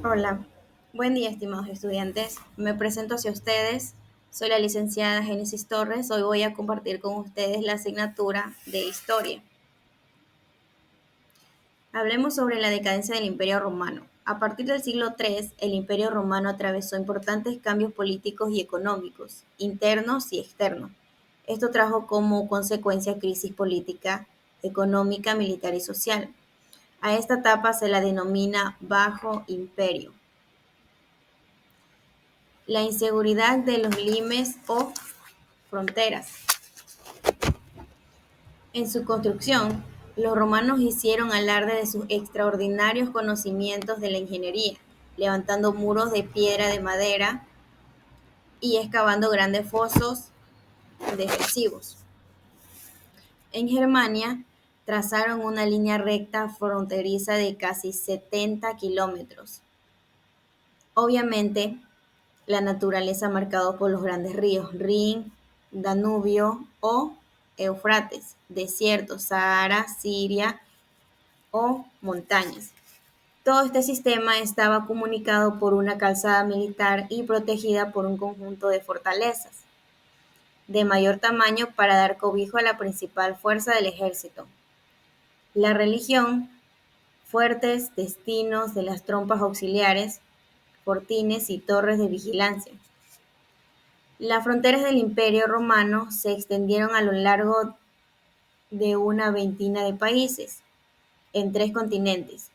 Hola, buen día estimados estudiantes. Me presento hacia ustedes. Soy la licenciada Génesis Torres. Hoy voy a compartir con ustedes la asignatura de Historia. Hablemos sobre la decadencia del Imperio Romano. A partir del siglo III, el Imperio Romano atravesó importantes cambios políticos y económicos, internos y externos. Esto trajo como consecuencia crisis política, económica, militar y social. A esta etapa se la denomina Bajo Imperio. La inseguridad de los limes o fronteras. En su construcción, los romanos hicieron alarde de sus extraordinarios conocimientos de la ingeniería, levantando muros de piedra de madera y excavando grandes fosos defensivos. En Germania, trazaron una línea recta fronteriza de casi 70 kilómetros. Obviamente, la naturaleza marcada por los grandes ríos Rin, Danubio o Éufrates, desiertos, Sahara, Siria o montañas. Todo este sistema estaba comunicado por una calzada militar y protegida por un conjunto de fortalezas de mayor tamaño para dar cobijo a la principal fuerza del ejército. La religión, fuertes destinos de las tropas auxiliares, fortines y torres de vigilancia. Las fronteras del Imperio Romano se extendieron a lo largo de una veintena de países, en 3 continentes.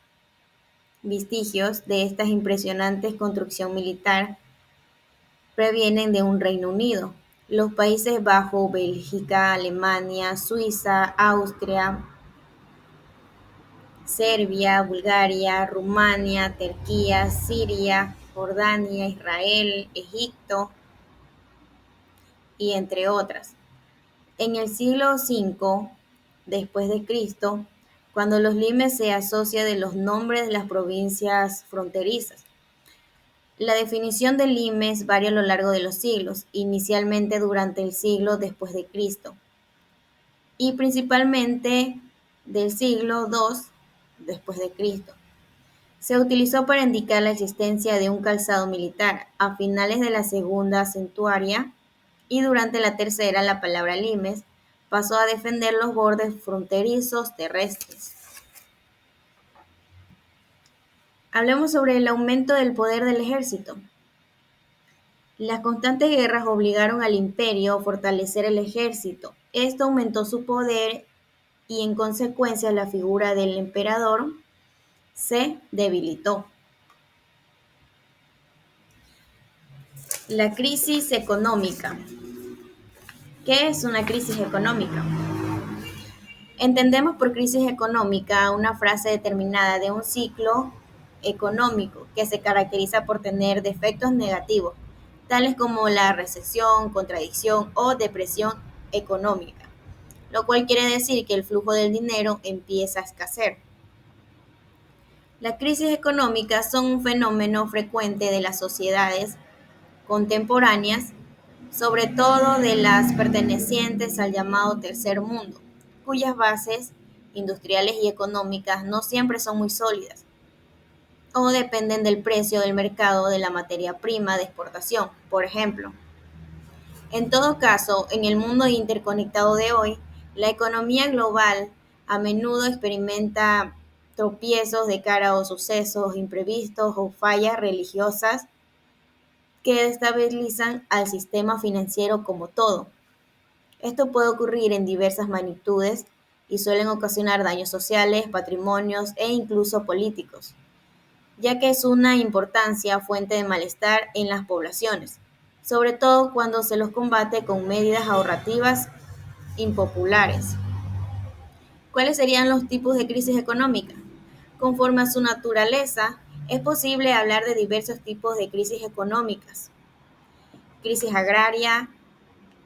Vestigios de esta impresionante construcción militar provienen de un Reino Unido, los Países Bajos, Bélgica, Alemania, Suiza, Austria, Serbia, Bulgaria, Rumania, Turquía, Siria, Jordania, Israel, Egipto y entre otras. En el siglo V después de Cristo, cuando los limes se asocia de los nombres de las provincias fronterizas. La definición de limes varía a lo largo de los siglos, inicialmente durante el siglo después de Cristo y principalmente del siglo II después de Cristo. Se utilizó para indicar la existencia de un calzado militar a finales de la segunda centuria y durante la tercera la palabra limes pasó a defender los bordes fronterizos terrestres. Hablemos sobre el aumento del poder del ejército. Las constantes guerras obligaron al imperio a fortalecer el ejército. Esto aumentó su poder y en consecuencia la figura del emperador se debilitó. La crisis económica. ¿Qué es una crisis económica? Entendemos por crisis económica una frase determinada de un ciclo económico que se caracteriza por tener defectos negativos, tales como la recesión, contradicción o depresión económica, lo cual quiere decir que el flujo del dinero empieza a escasear. Las crisis económicas son un fenómeno frecuente de las sociedades contemporáneas, sobre todo de las pertenecientes al llamado tercer mundo, cuyas bases industriales y económicas no siempre son muy sólidas o dependen del precio del mercado de la materia prima de exportación, por ejemplo. En todo caso, en el mundo interconectado de hoy, la economía global a menudo experimenta tropiezos de cara a sucesos imprevistos o fallas religiosas que destabilizan al sistema financiero como todo. Esto puede ocurrir en diversas magnitudes y suelen ocasionar daños sociales, patrimonios e incluso políticos, ya que es una importancia fuente de malestar en las poblaciones, sobre todo cuando se los combate con medidas ahorrativas impopulares. ¿Cuáles serían los tipos de crisis económica? Conforme a su naturaleza, es posible hablar de diversos tipos de crisis económicas. Crisis agraria,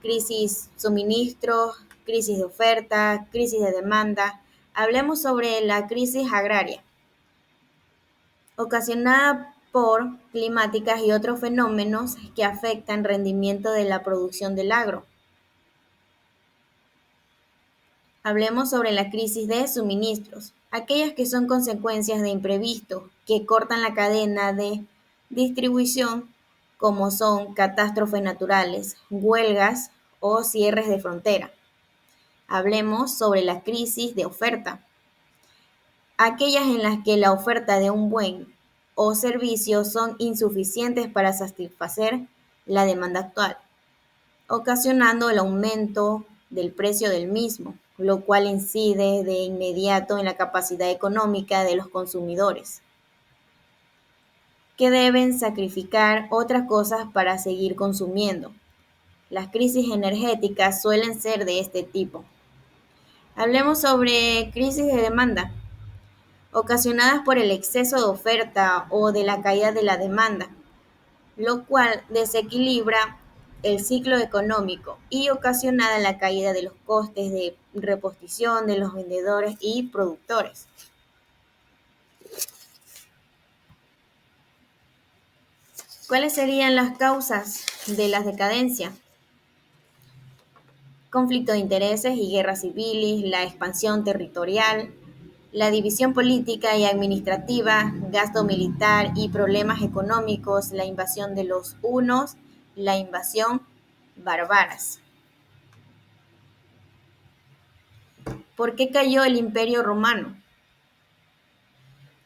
crisis suministros, crisis de oferta, crisis de demanda. Hablemos sobre la crisis agraria, ocasionada por climáticas y otros fenómenos que afectan el rendimiento de la producción del agro. Hablemos sobre la crisis de suministros, aquellas que son consecuencias de imprevistos que cortan la cadena de distribución, como son catástrofes naturales, huelgas o cierres de frontera. Hablemos sobre la crisis de oferta, aquellas en las que la oferta de un buen o servicio son insuficientes para satisfacer la demanda actual, ocasionando el aumento del precio del mismo, lo cual incide de inmediato en la capacidad económica de los consumidores, que deben sacrificar otras cosas para seguir consumiendo. Las crisis energéticas suelen ser de este tipo. Hablemos sobre crisis de demanda, ocasionadas por el exceso de oferta o de la caída de la demanda, lo cual desequilibra el ciclo económico y ocasiona la caída de los costes de reposición de los vendedores y productores. ¿Cuáles serían las causas de la decadencia? Conflicto de intereses y guerras civiles, la expansión territorial, la división política y administrativa, gasto militar y problemas económicos, la invasión de los hunos, la invasión bárbaras. ¿Por qué cayó el Imperio Romano?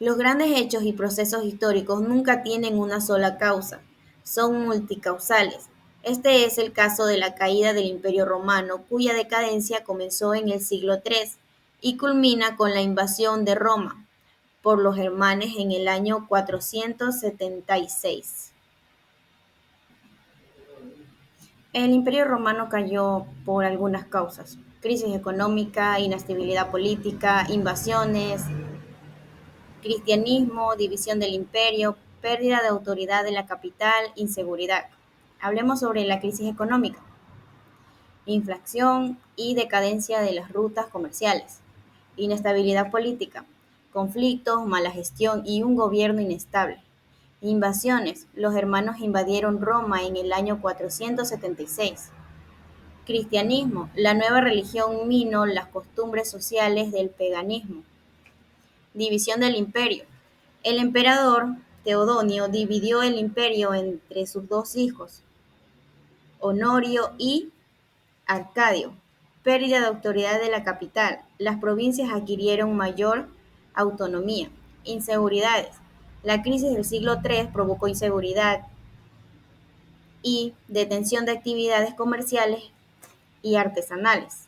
Los grandes hechos y procesos históricos nunca tienen una sola causa, son multicausales. Este es el caso de la caída del Imperio Romano, cuya decadencia comenzó en el siglo III y culmina con la invasión de Roma por los germanes en el año 476. El Imperio Romano cayó por algunas causas: crisis económica, inestabilidad política, invasiones, cristianismo, división del imperio, pérdida de autoridad de la capital, inseguridad. Hablemos sobre la crisis económica, inflación y decadencia de las rutas comerciales, inestabilidad política, conflictos, mala gestión y un gobierno inestable. Invasiones. Los hermanos invadieron Roma en el año 476. Cristianismo. La nueva religión minó las costumbres sociales del paganismo. División del imperio. El emperador Teodonio dividió el imperio entre sus dos hijos, Honorio y Arcadio. Pérdida de autoridad de la capital. Las provincias adquirieron mayor autonomía. Inseguridades. La crisis del siglo III provocó inseguridad y detención de actividades comerciales y artesanales.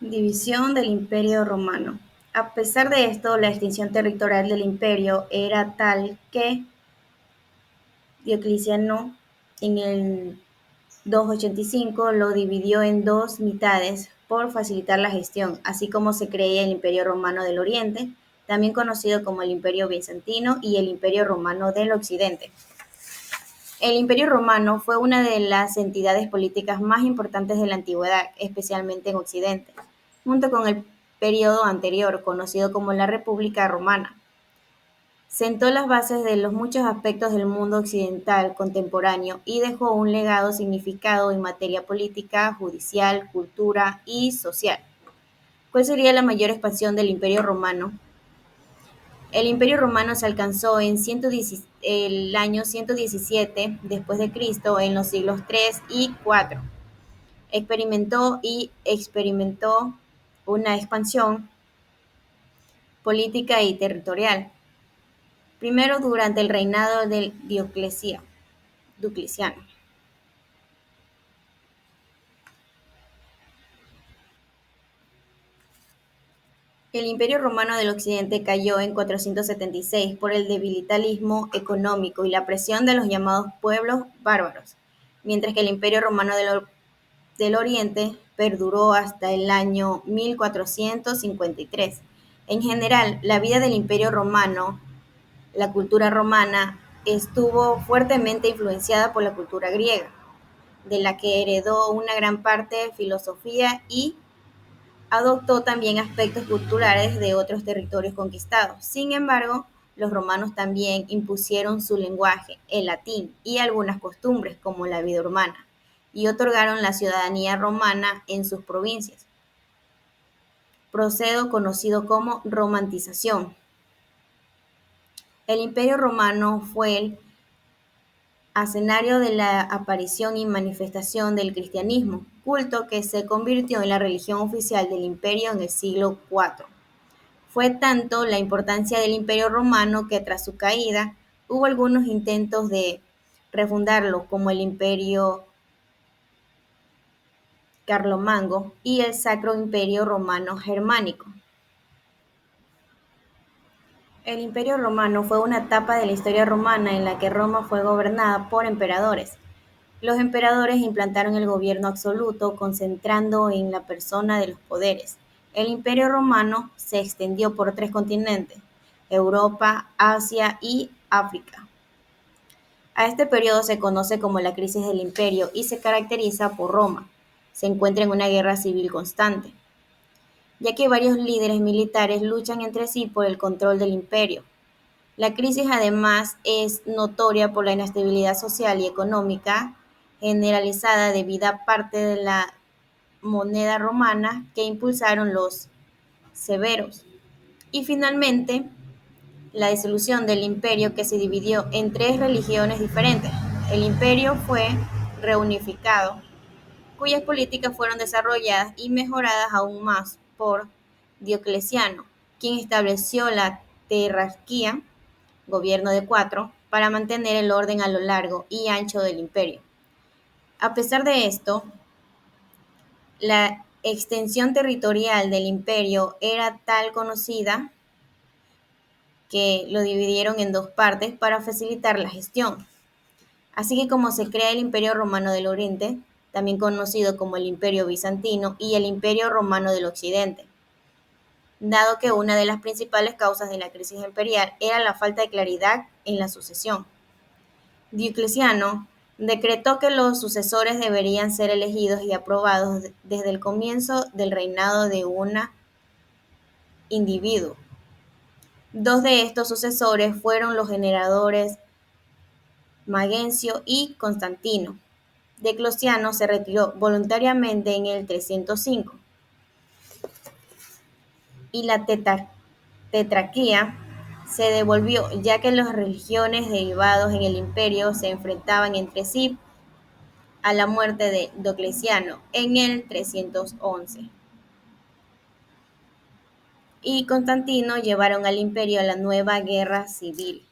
División del Imperio Romano. A pesar de esto, la extensión territorial del imperio era tal que Diocleciano en el 285 lo dividió en dos mitades por facilitar la gestión, así como se creía el Imperio Romano del Oriente, también conocido como el Imperio Bizantino y el Imperio Romano del Occidente. El Imperio Romano fue una de las entidades políticas más importantes de la antigüedad, especialmente en Occidente, junto con el periodo anterior, conocido como la República Romana. Sentó las bases de los muchos aspectos del mundo occidental contemporáneo y dejó un legado significado en materia política, judicial, cultura y social. ¿Cuál sería la mayor expansión del Imperio Romano? El Imperio Romano se alcanzó en el año 117 después de Cristo en los siglos III y IV. Experimentó una expansión política y territorial. Primero durante el reinado de Diocleciano. El Imperio Romano del Occidente cayó en 476 por el debilitarismo económico y la presión de los llamados pueblos bárbaros, mientras que el Imperio Romano del Oriente perduró hasta el año 1453. En general, la vida del Imperio Romano, la cultura romana, estuvo fuertemente influenciada por la cultura griega, de la que heredó una gran parte de filosofía y adoptó también aspectos culturales de otros territorios conquistados. Sin embargo, los romanos también impusieron su lenguaje, el latín, y algunas costumbres, como la vida urbana, y otorgaron la ciudadanía romana en sus provincias. proceso conocido como romantización. El Imperio Romano fue el escenario de la aparición y manifestación del cristianismo, culto que se convirtió en la religión oficial del imperio en el siglo IV. Fue tanto la importancia del Imperio Romano que tras su caída hubo algunos intentos de refundarlo, como el Imperio Carlomagno y el Sacro Imperio Romano Germánico. El Imperio Romano fue una etapa de la historia romana en la que Roma fue gobernada por emperadores. Los emperadores implantaron el gobierno absoluto, concentrando en la persona de los poderes. El Imperio Romano se extendió por 3 continentes: Europa, Asia y África. A este periodo se conoce como la crisis del imperio y se caracteriza por Roma. Se encuentra en una guerra civil constante, ya que varios líderes militares luchan entre sí por el control del imperio. La crisis además es notoria por la inestabilidad social y económica generalizada debido a parte de la moneda romana que impulsaron los severos. Y finalmente, la disolución del imperio, que se dividió en 3 religiones diferentes. El imperio fue reunificado, cuyas políticas fueron desarrolladas y mejoradas aún más por Diocleciano, quien estableció la tetrarquía, gobierno de 4, para mantener el orden a lo largo y ancho del imperio. A pesar de esto, la extensión territorial del imperio era tal conocida que lo dividieron en 2 partes para facilitar la gestión. Así que como se crea el Imperio Romano del Oriente, también conocido como el Imperio Bizantino, y el Imperio Romano del Occidente, dado que una de las principales causas de la crisis imperial era la falta de claridad en la sucesión. Diocleciano decretó que los sucesores deberían ser elegidos y aprobados desde el comienzo del reinado de un individuo. 2 de estos sucesores fueron los generadores Magencio y Constantino. Diocleciano se retiró voluntariamente en el 305 y la tetrarquía se devolvió, ya que las religiones derivadas en el imperio se enfrentaban entre sí a la muerte de Diocleciano en el 311. Y Constantino llevaron al imperio a la nueva guerra civil.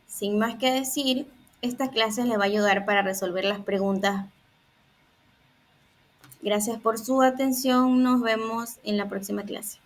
Sin más que decir, esta clase les va a ayudar para resolver las preguntas. Gracias por su atención, nos vemos en la próxima clase.